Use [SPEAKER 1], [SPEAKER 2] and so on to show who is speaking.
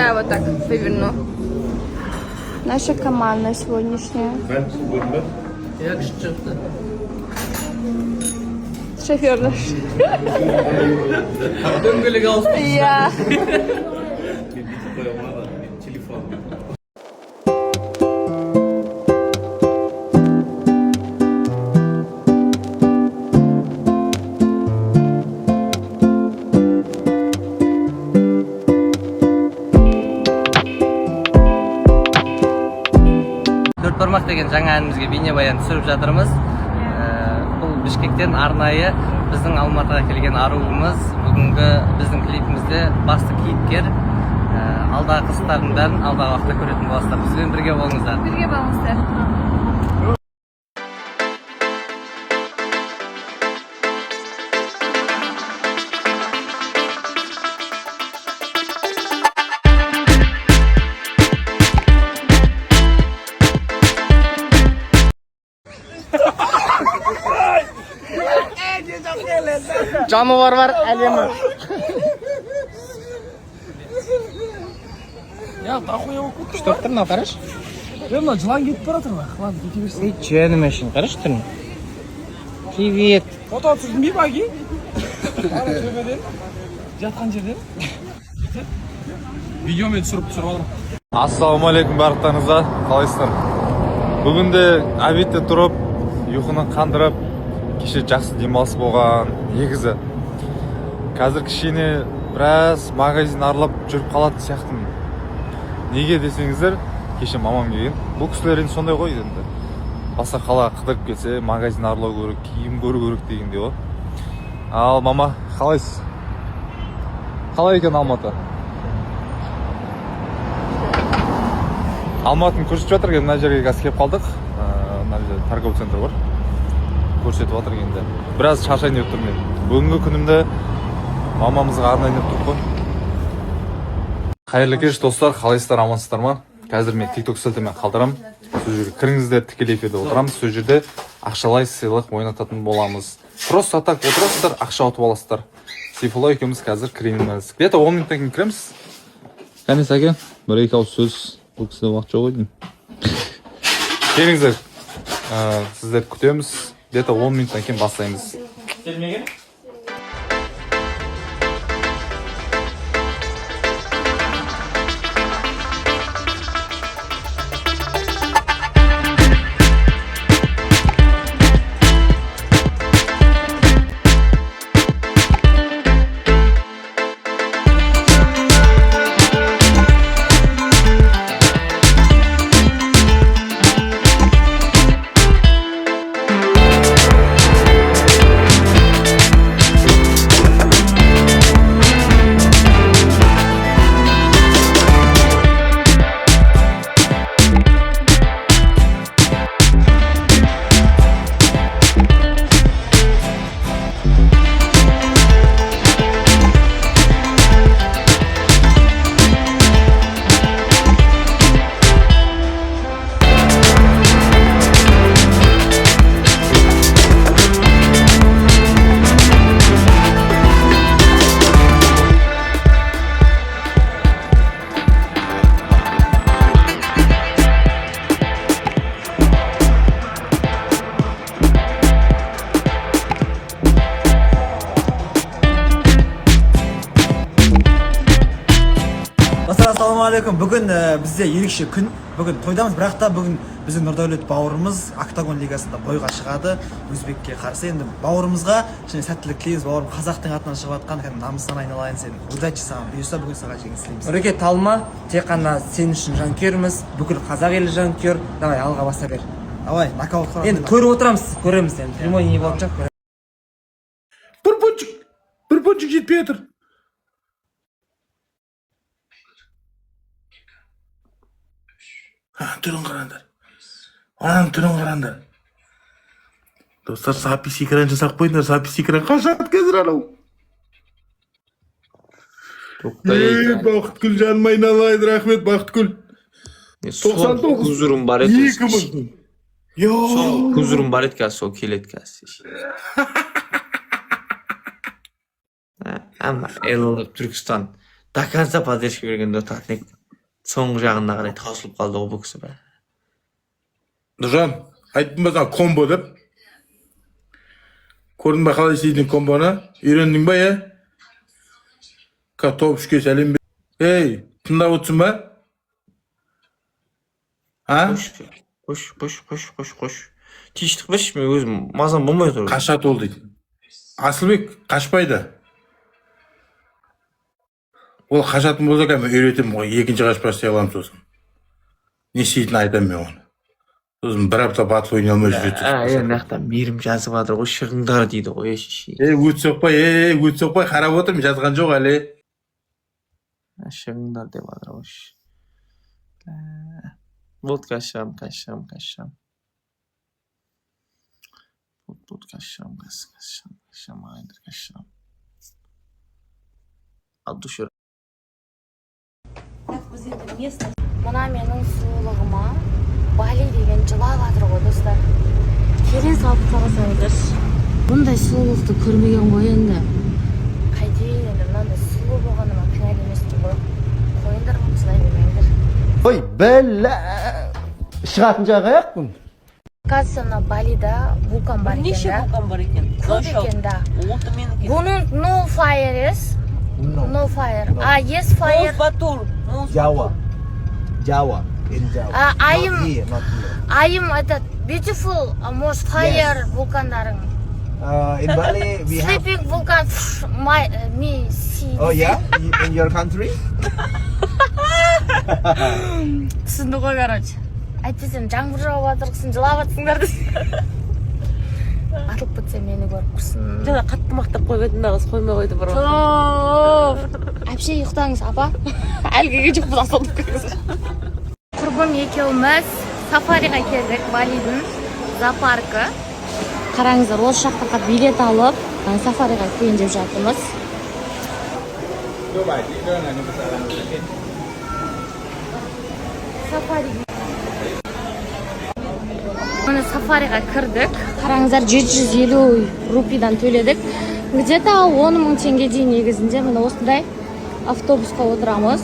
[SPEAKER 1] Да, вот так выверну. Наша команда сегодняшняя.
[SPEAKER 2] Як шчыпты.
[SPEAKER 1] Шофер наш.
[SPEAKER 2] Дөңгелек алып.
[SPEAKER 1] Я.
[SPEAKER 2] Төртбармақ деген жаңа әнімізге бейнебаян түсіріп жатырмыз. Бұл Бішкектен арнайы біздің Алматыға келген аруымыз. Бүгінгі біздің клипімізде басты кейіпкер. Алдағы қыстардың бәрін алдағы уақытта көретін боласыздар. Бізбен бірге болыңыздар.
[SPEAKER 1] Бірге болыңыздар.
[SPEAKER 3] Canavar var elimi.
[SPEAKER 4] Ya нахуя okuttu?
[SPEAKER 3] Что ты на караш?
[SPEAKER 4] Ya mına cılan gitip baratır bak. Lan giti birsin.
[SPEAKER 3] Ничего не мешин, караш ты? Привет.
[SPEAKER 4] Foto atsırdın bir bagi. Ara tövbeden. Жатқан жерден. Видеомен түсіріп алам.
[SPEAKER 5] Ассалаумағалейкум барлықтарыңызға, қалайсыздар? Бүгінде обедте тұрып, ұйқыны қандырып, кеше жақсы демалыс болған негізі. Қазір кішкене біраз магазин аралап жүріп қалатын сияқтымын. Неге десеңіздер, кеше мамам келген. Бұл кісілер енді сондай ғой енді. Басқа қала қыдырып келсе, магазин аралау керек, киім көру керек дегенде ғой. Ал мама, қалайсыз? Қалай екен Алматы? Алматыны көрсетіп жатыр, мына жерге қазір келіп қалдық. Мына жерде торговый центр бар. Көрсетіп жатыр енді. Біраз шаршайын деп тұрмын мен. Бүгінгі күнімді мамамызға арнайын деп тұрып қой. Қайырлы кеш достар, қалайсыздар, амансыздар ма? Қазір мен TikTok сілтемен қалдырам. Сол жерге кіріңіздер, тікелей эфирде отырамыз. Сол жерде ақшалай сыйлық ойнататын боламыз. Просто так отырасыздар, ақша ұтып аласыздар. Сейфулла екеуміз қазір кіреміз. Где-то 10 минуттан кейін кіреміз. Қане сәке, бір-екі ауыз сөз. Бұл кісіде уақыт жоқ еді. Келіңіздер, сіздер күтеміз. Где-то 10 минуттан кейін бастаймыз. Келмеген?
[SPEAKER 6] Ассалаумағалейкум. Бүгін бізде ерекше күн. Бүгін тойдамыз, бірақ та бүгін біздің Нұрдәулет бауырымыз Октагон лигасында бойға шығады. Өзбекке қарсы. Енді бауырымызға және сәттілік тілейміз. Бауырым қазақтың атынан шығып жатқан, кәдімгі намыстан айналайын сен. Удачи саған. Бұйырса бүгін саған жеңіс тілейміз.
[SPEAKER 3] Нұреке талма, тек қана сен үшін жанкүйерміз. Бүкіл қазақ елі жанкүйер. Давай алға баса бер.
[SPEAKER 6] Давай, нокаут қылам.
[SPEAKER 3] Енді көріп отырамыз, көреміз енді. Прямой не болып жатыр.
[SPEAKER 4] Bir ponçuk жетпей жатыр. Түрін қараңдар. Ананың түрін қараңдар. Достар, сапи секірен жасап қойыңдар. Сапи секірен қашады қазір анау. Бақытгүл жаным айналайын, рахмет Бақытгүл.
[SPEAKER 7] 99 huzurun бар еді.
[SPEAKER 4] 2000.
[SPEAKER 7] Huzurun бар еді қазір, сол келеді қазір. Ama Elazığ, Türkistan до конца поддержка бергенде отат. Соңғы жағына қарай таусылып қалды ғой бұл кісі.
[SPEAKER 4] Нұржан, айттым ба саған комбо деп. Көрдің ба қалай істейтін комбоны? Үйрендің ба, топ үшке сәлем бер. Ей, тыңдап отырсың ба?
[SPEAKER 7] Қош. Тиіштік беш, мен өзім мазам болмай тұр.
[SPEAKER 4] Қашат ол дейді. Асылбек қашпайды. Ол қашатын болса кәме үйретем ғой, екінші қашпас істей аламын сосын. Не істейтін айтам мен оны. Сосын бір апта батыл ойнай алмай жүреді.
[SPEAKER 7] Нақтан мерім жазып жатыр ғой, шығыңдар дейді ғой, шешей.
[SPEAKER 4] Өт соқпай, қарап отырмын, жазған жоқ әлі.
[SPEAKER 7] Шығыңдар деп жатыр ғой. Вот кашам. Вот кашам. От души.
[SPEAKER 1] Мына менің сұлулығыма Бали деген жылап жатыр ғой достар. Келе салып қарасаңыздар. Бұндай сұлулықты көрмеген ғой енді. Қайда енді мынандай сұлу болғаныма кінәлі емеспін ғой. Қойыңдар ма, сылай бермеңдер.
[SPEAKER 8] Ой, бәлә! Шығатын жағы аяқпын.
[SPEAKER 1] Оказывается, мына Балида вулкан бар екен да.
[SPEAKER 9] Неше вулкан бар екен?
[SPEAKER 1] Көп екен да.
[SPEAKER 9] Оты менікі.
[SPEAKER 1] Бұның no fire is. No fire. Yes fire.
[SPEAKER 9] Батур.
[SPEAKER 8] Jawa. In Jawa.
[SPEAKER 1] I am
[SPEAKER 8] Not here.
[SPEAKER 1] I am этот beautiful most fire vulkanдарың.
[SPEAKER 8] In Bali, we have...
[SPEAKER 1] Sleeping vulkan me see.
[SPEAKER 8] Oh, yeah? In your country?
[SPEAKER 1] түсінді ғой, короче. Әйтпесем жаңбыр жауып жатырсың, жылап жатсыңдар десе. Атылып кетсе мені көріп құрсын.
[SPEAKER 9] Жаңа қатты мақтап қойып едім да қыз қоймай қойды бір уақыт.
[SPEAKER 1] Әпше ұйықтаңыз, апа. Әлгіге жоқ біз асылып кетіңіз. Құрбым екеуміз сафариға келдік, Балидің зоопаркі. Қараңыздар, осы жаққа билет алып, сафариға кірейін деп жатырмыз. Міне сафариға кірдік. Қараңыздар, 750 рупидан төледік. Где-то 10 мың теңге дейін негізінде. Міне осындай автобусқа отырамыз.